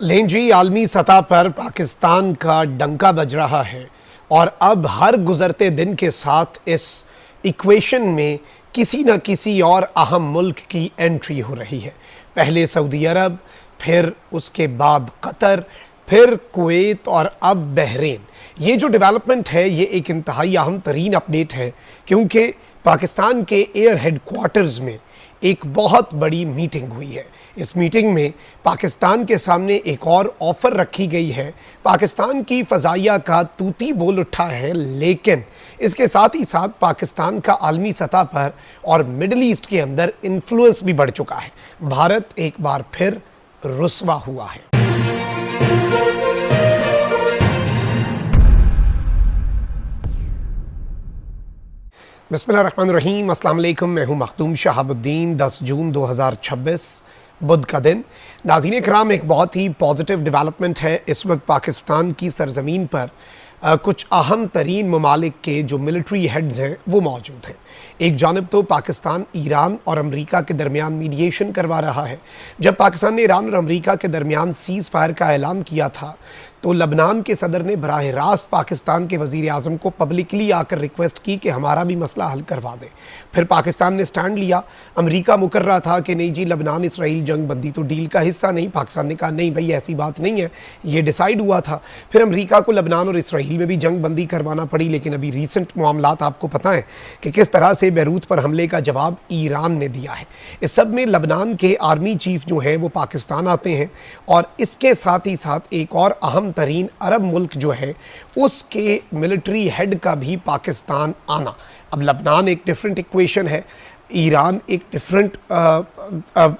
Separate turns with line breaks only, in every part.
लें जी, आलमी सतह पर पाकिस्तान का डंका बज रहा है और अब हर गुजरते दिन के साथ इस इक्वेशन में किसी न किसी और अहम मुल्क की एंट्री हो रही है। पहले सऊदी अरब, फिर उसके बाद कतर, फिर कुवैत और अब बहरीन। ये जो डेवलपमेंट है ये एक इंतहाई अहम तरीन अपडेट है, क्योंकि पाकिस्तान के एयर हेडक्वार्टर्स में एक बहुत बड़ी मीटिंग हुई है। इस मीटिंग में पाकिस्तान के सामने एक और ऑफ़र रखी गई है। पाकिस्तान की फ़ज़ाइया का तूती बोल उठा है, लेकिन इसके साथ ही साथ पाकिस्तान का आलमी सतह पर और मिडल ईस्ट के अंदर इन्फ्लुएंस भी बढ़ चुका है। भारत एक बार फिर रुस्वा हुआ है। बिस्मिल्लाहिर्रहमानिर्रहीम, अस्सलाम वालेकुम। मैं हूं मखदूम शहाबुद्दीन। 10 जून 2026 बुध का दिन। नाज़रीन किराम, एक बहुत ही पॉजिटिव डेवलपमेंट है। इस वक्त पाकिस्तान की सरजमीन पर कुछ अहम तरीन ममालिक के जो मिलिट्री हेड्स हैं वो मौजूद हैं। एक जानब तो पाकिस्तान ईरान और अमेरिका के दरमियान मीडिएशन करवा रहा है। जब पाकिस्तान ने ईरान और अमेरिका के दरमियान सीज़ फायर का ऐलान किया था तो लबनान के सदर ने बराह रास्त पाकिस्तान के वज़ीर आज़म को पब्लिकली आकर रिक्वेस्ट की कि हमारा भी मसला हल करवा दें। फिर पाकिस्तान ने स्टैंड लिया। अमेरिका मुकर रहा था कि नहीं जी, लबनान इसराइल जंग बंदी तो डील का हिस्सा नहीं। पाकिस्तान ने कहा नहीं भाई, ऐसी बात नहीं है, ये डिसाइड हुआ था। फिर अमेरिका को लबनान और इसराइल में भी जंग बंदी करवाना पड़ी। लेकिन अभी रिसेंट मामलात आपको पता है कि किस तरह से बैरूत पर हमले का जवाब ईरान ने दिया है। इस सब में लबनान के आर्मी चीफ जो है वो पाकिस्तान आते हैं, और इसके साथ ही साथ एक और अहम तरीन अरब मुल्क जो है उसके मिलिट्री हेड का भी पाकिस्तान आना। अब लबनान एक डिफरेंट इक्वेशन है, ईरान एक डिफरेंट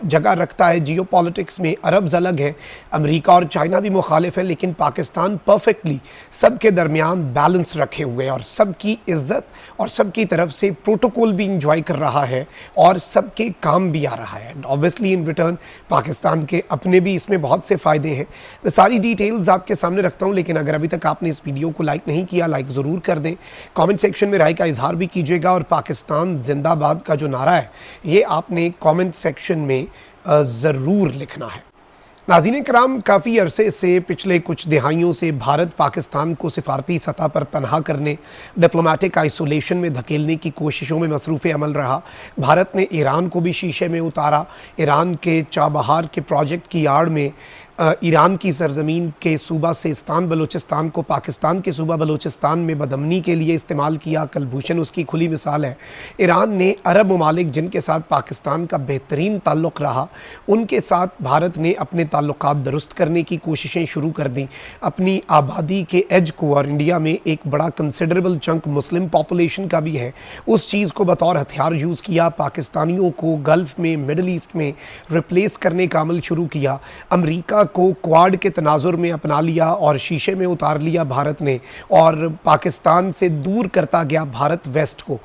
जगह रखता है जियो पॉलिटिक्स में, अरब्स अलग है, अमेरिका और चाइना भी मुखालिफ है, लेकिन पाकिस्तान परफेक्टली सबके दरमियान बैलेंस रखे हुए है और सबकी इज्जत और सबकी तरफ से प्रोटोकॉल भी इंजॉय कर रहा है और सबके काम भी आ रहा है। ऑब्वियसली इन रिटर्न पाकिस्तान के अपने भी इसमें बहुत से फ़ायदे हैं। मैं सारी डिटेल्स आपके सामने रखता हूँ, लेकिन अगर अभी तक आपने इस वीडियो को लाइक नहीं किया, लाइक ज़रूर कर दें। कॉमेंट सेक्शन में राय का इजहार भी कीजिएगा, और पाकिस्तान जिंदाबाद का जो नारा है ये आपने कमेंट सेक्शन में ज़रूर लिखना है। नाज़रीन किराम, काफ़ी अरसे से, पिछले कुछ दिहाइयों से भारत पाकिस्तान को सिफारती सतह पर तनहा करने, डिप्लोमेटिक आइसोलेशन में धकेलने की कोशिशों में मसरूफ़ अमल रहा। भारत ने ईरान को भी शीशे में उतारा। ईरान के चाबहार के प्रोजेक्ट की आड़ में ईरान की सरजमीन के सूबा सिस्तान बलूचिस्तान को पाकिस्तान के सूबा बलूचिस्तान में बदअमनी के लिए इस्तेमाल किया। कलभूषण उसकी खुली मिसाल है। ईरान ने अरब ममालिक जिनके साथ पाकिस्तान का बेहतरीन ताल्लुक़ रहा, उनके साथ भारत ने अपने ताल्लुकात दुरुस्त करने की कोशिशें शुरू कर दी। अपनी आबादी के एज को, और इंडिया में एक बड़ा कंसिडरेबल चंक मुस्लिम पॉपुलेशन का भी है, उस चीज़ को बतौर हथियार यूज़ किया। पाकिस्तानियों को गल्फ़ में, मिडल ईस्ट में रिप्लेस करने का अमल शुरू किया। अमरीका को क्वाड के तनाजुर में अपना लिया और शीशे में उतार लिया भारत ने, और पाकिस्तान से दूर करता गया भारत वेस्ट को।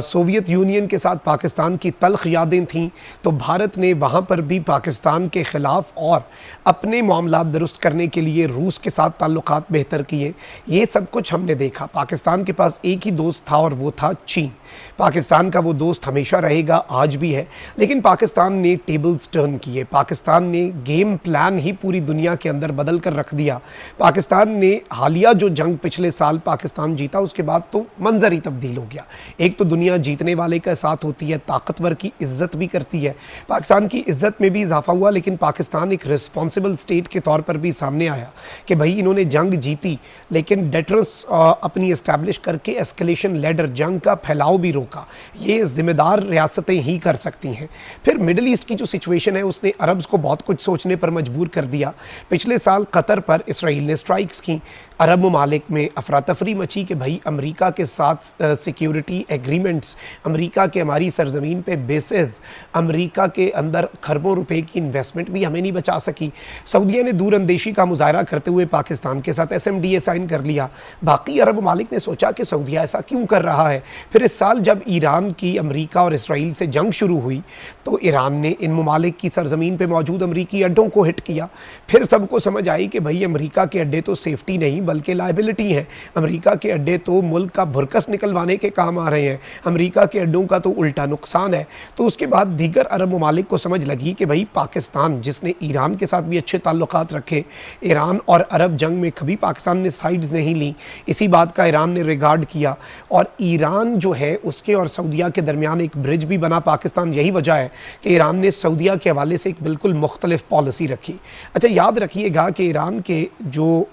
सोवियत यूनियन के साथ पाकिस्तान की तल्ख यादें थीं, तो भारत ने वहाँ पर भी पाकिस्तान के ख़िलाफ़ और अपने मामलात दुरुस्त करने के लिए रूस के साथ ताल्लुकात बेहतर किए। ये सब कुछ हमने देखा। पाकिस्तान के पास एक ही दोस्त था और वो था चीन। पाकिस्तान का वो दोस्त हमेशा रहेगा, आज भी है, लेकिन पाकिस्तान ने टेबल्स टर्न किए। पाकिस्तान ने गेम प्लान ही पूरी दुनिया के अंदर बदल कर रख दिया। पाकिस्तान ने हालिया जो जंग पिछले साल पाकिस्तान जीता, उसके बाद तो मंजर ही तब्दील हो गया। एक तो दुनिया जीतने वाले का साथ होती है, ताकतवर की इज्जत भी करती है। पाकिस्तान की इज्जत में भी इजाफा हुआ, लेकिन पाकिस्तान एक रिस्पॉन्सिबल स्टेट के तौर पर भी सामने आया कि भाई इन्होंने जंग जीती, लेकिन डेटर्स अपनी इस्टेब्लिश करके एस्केलेशन लेडर, जंग का फैलाव भी रोका। ये जिम्मेदार रियासतें ही कर सकती हैं। फिर मिडल ईस्ट की जो सिचुएशन है उसने अरब्स को बहुत कुछ सोचने पर मजबूर कर दिया। पिछले साल कतर पर इसराइल ने स्ट्राइक्स की। अरब ममालिक में अफरा तफरी मची कि भाई अमेरिका के साथ सिक्योरिटी एग्रीमेंट्स, अमेरिका के हमारी सरजमीन पे बेसेस, अमेरिका के अंदर खरबों रुपए की इन्वेस्टमेंट भी हमें नहीं बचा सकी। सऊदीया ने दूर अंदेशी का मुजाहरा करते हुए पाकिस्तान के साथ SMDA साइन कर लिया। बाकी अरब ममालिक ने सोचा कि सऊदीया ऐसा क्यों कर रहा है। फिर इस साल जब ईरान की अमेरिका और इसराइल से जंग शुरू हुई तो ईरान ने इन ममालिक की सरजमीन पर मौजूद अमरीकी अड्डों को हिट किया। फिर सबको समझ आई कि भाई अमेरिका के अड्डे तो सेफ्टी नहीं, बल्कि लाइबिलिटी हैं। अमेरिका के अड्डे तो मुल्क का भुरकस निकलवाने के काम आ रहे हैं, अमेरिका के अड्डों का तो उल्टा नुकसान है। तो उसके बाद दीगर अरब ममालिक को समझ लगी कि भाई पाकिस्तान जिसने ईरान के साथ भी अच्छे ताल्लुकात रखे, ईरान और अरब जंग में कभी पाकिस्तान ने साइड्स नहीं ली, इसी बात का ईरान ने रिगार्ड किया और ईरान जो है उसके और सऊदीया के दरमियान एक ब्रिज भी बना पाकिस्तान। यही वजह है कि ईरान ने सऊदीया के हवाले से एक बिल्कुल मुख्तलिफ पॉलिसी रखी। अच्छा, याद रखिएगा कि ईरान के जो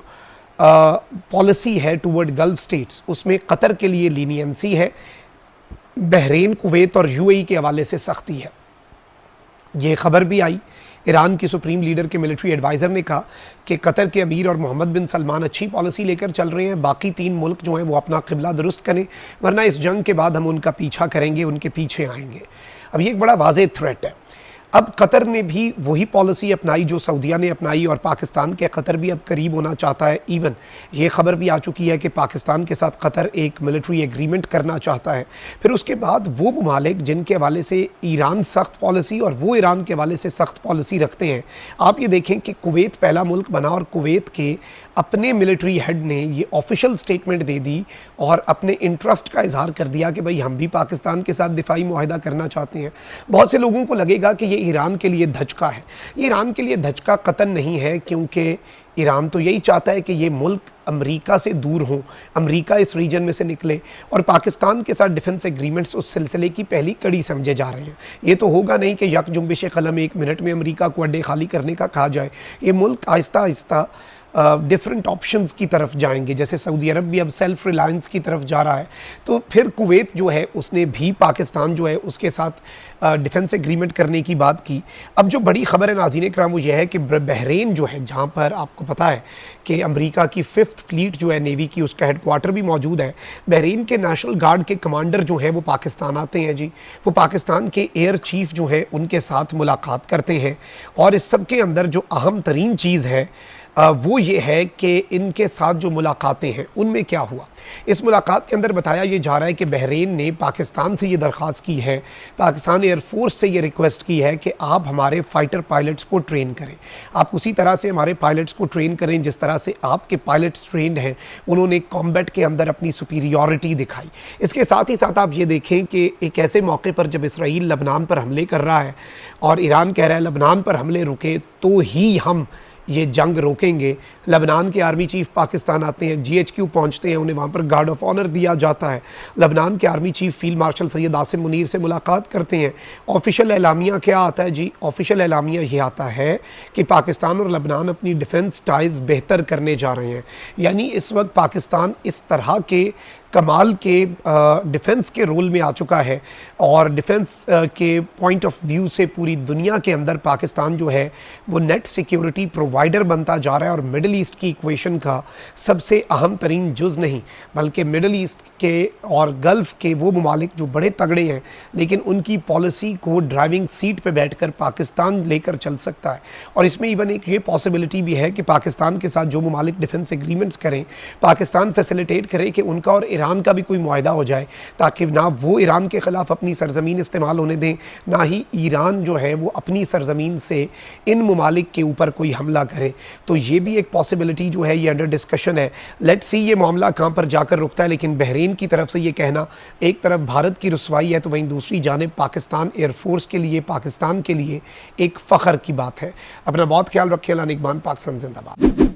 पॉलिसी है टूवर्ड गल्फ स्टेट्स, उसमें कतर के लिए लीनियंसी है, बहरीन, कुवैत और यूएई के हवाले से सख्ती है। ये खबर भी आई, ईरान की सुप्रीम लीडर के मिलिट्री एडवाइज़र ने कहा कि कतर के अमीर और मोहम्मद बिन सलमान अच्छी पॉलिसी लेकर चल रहे हैं, बाकी 3 मुल्क जो हैं वो अपना क़िबला दुरुस्त करें, वरना इस जंग के बाद हम उनका पीछा करेंगे, उनके पीछे आएंगे। अब ये एक बड़ा वाज़ेह थ्रेट है। अब कतर ने भी वही पॉलिसी अपनाई जो सऊदीया ने अपनाई और पाकिस्तान के कतर भी अब करीब होना चाहता है। इवन ये खबर भी आ चुकी है कि पाकिस्तान के साथ कतर एक मिलिट्री एग्रीमेंट करना चाहता है। फिर उसके बाद वो ममालिक जिनके हवाले से ईरान सख्त पॉलिसी और वो ईरान के हवाले से सख्त पॉलिसी रखते हैं, आप ये देखें कि कुवैत पहला मुल्क बना और कुवैत के अपने मिलिट्री हेड ने ये ऑफिशियल स्टेटमेंट दे दी और अपने इंटरेस्ट का इजहार कर दिया कि भाई हम भी पाकिस्तान के साथ दिफाई मुआहिदा करना चाहते हैं। बहुत से लोगों को लगेगा कि ये ईरान के लिए धचका है। ये ईरान के लिए धचका कतन नहीं है, क्योंकि ईरान तो यही चाहता है कि ये मुल्क अमेरिका से दूर हो, अमेरिका इस रीजन में से निकले और पाकिस्तान के साथ डिफेंस एग्रीमेंट्स उस सिलसिले की पहली कड़ी समझे जा रहे हैं। ये तो होगा नहीं कि यक जुम्बिश कलम 1 मिनट में अमेरिका को अड्डे खाली करने का कहा जाए। ये मुल्क आहिस्ता आहिस्ता डिफरेंट ऑप्शंस की तरफ जाएंगे, जैसे सऊदी अरब भी अब सेल्फ रिलायंस की तरफ जा रहा है। तो फिर कुवैत जो है उसने भी पाकिस्तान जो है उसके साथ डिफेंस एग्रीमेंट करने की बात की। अब जो बड़ी खबर है नाज़रीन इकराम वो यह है कि बहरीन जो है, जहाँ पर आपको पता है कि अमेरिका की 5th फ्लीट जो है नेवी की, उसका हेडक्वार्टर भी मौजूद है। बहरीन के नेशनल गार्ड के कमांडर जो हैं वो पाकिस्तान आते हैं जी। वो पाकिस्तान के एयर चीफ जो है उनके साथ मुलाकात करते हैं और इस सब के अंदर जो अहम तरीन चीज़ है वो ये है कि इनके साथ जो मुलाकातें हैं उनमें क्या हुआ। इस मुलाकात के अंदर बताया ये जा रहा है कि बहरीन ने पाकिस्तान से ये दरख्वास्त की है, पाकिस्तान एयरफोर्स से ये रिक्वेस्ट की है कि आप हमारे फ़ाइटर पायलट्स को ट्रेन करें, आप उसी तरह से हमारे पायलट्स को ट्रेन करें जिस तरह से आपके पायलट्स ट्रेंड हैं। उन्होंने कॉम्बैट के अंदर अपनी सुपीरियॉरिटी दिखाई। इसके साथ ही साथ आप ये देखें कि एक ऐसे मौके पर जब इसराइल लबनान पर हमले कर रहा है और ईरान कह रहा है लबनान पर हमले रुके तो ही हम ये जंग रोकेंगे, लबनान के आर्मी चीफ पाकिस्तान आते हैं, GHQ पहुंचते हैं, उन्हें वहाँ पर गार्ड ऑफ ऑनर दिया जाता है। लबनान के army chief field marshal Syed Asim Munir से मुलाकात करते हैं। ऑफिशियल एलामिया क्या आता है जी? ऑफिशियल एलामिया ये आता है कि पाकिस्तान और लबनान अपनी डिफेंस टाइज़ बेहतर करने जा रहे हैं। यानी इस वक्त पाकिस्तान इस तरह के कमाल के डिफेंस के रोल में आ चुका है और डिफेंस के पॉइंट ऑफ व्यू से पूरी दुनिया के अंदर पाकिस्तान जो है वो नेट सिक्योरिटी प्रोवाइडर बनता जा रहा है और मिडल ईस्ट की इक्वेशन का सबसे अहम तरीन जुज़ नहीं बल्कि मिडल ईस्ट के और गल्फ़ के वो ममालिक जो बड़े तगड़े हैं लेकिन उनकी पॉलिसी को ड्राइविंग सीट पे बैठकर पाकिस्तान लेकर चल सकता है। और इसमें इवन एक ये पॉसिबिलिटी भी है कि पाकिस्तान के साथ जो ममालिक डिफेंस एग्रीमेंट्स करें, पाकिस्तान फैसिलिटेट करे कि उनका और ईरान का भी कोई मुआहिदा हो जाए, ताकि ना वो ईरान के ख़िलाफ़ अपनी सरजमीन इस्तेमाल होने दें, ना ही ईरान जो है वो अपनी सरजमीन से इन ममालिक के ऊपर कोई हमला करे। तो ये भी एक पॉसिबिलिटी जो है ये अंडर डिस्कशन है। लेट्स सी ये मामला कहाँ पर जाकर रुकता है। लेकिन बहरीन की तरफ से ये कहना, एक तरफ भारत की रुसवाई है तो वहीं दूसरी जानिब पाकिस्तान एयरफोर्स के लिए, पाकिस्तान के लिए एक फ़ख्र की बात है। अपना बहुत ख्याल रखें। अल्लाह निगहबान। पाकिस्तान जिंदाबाद।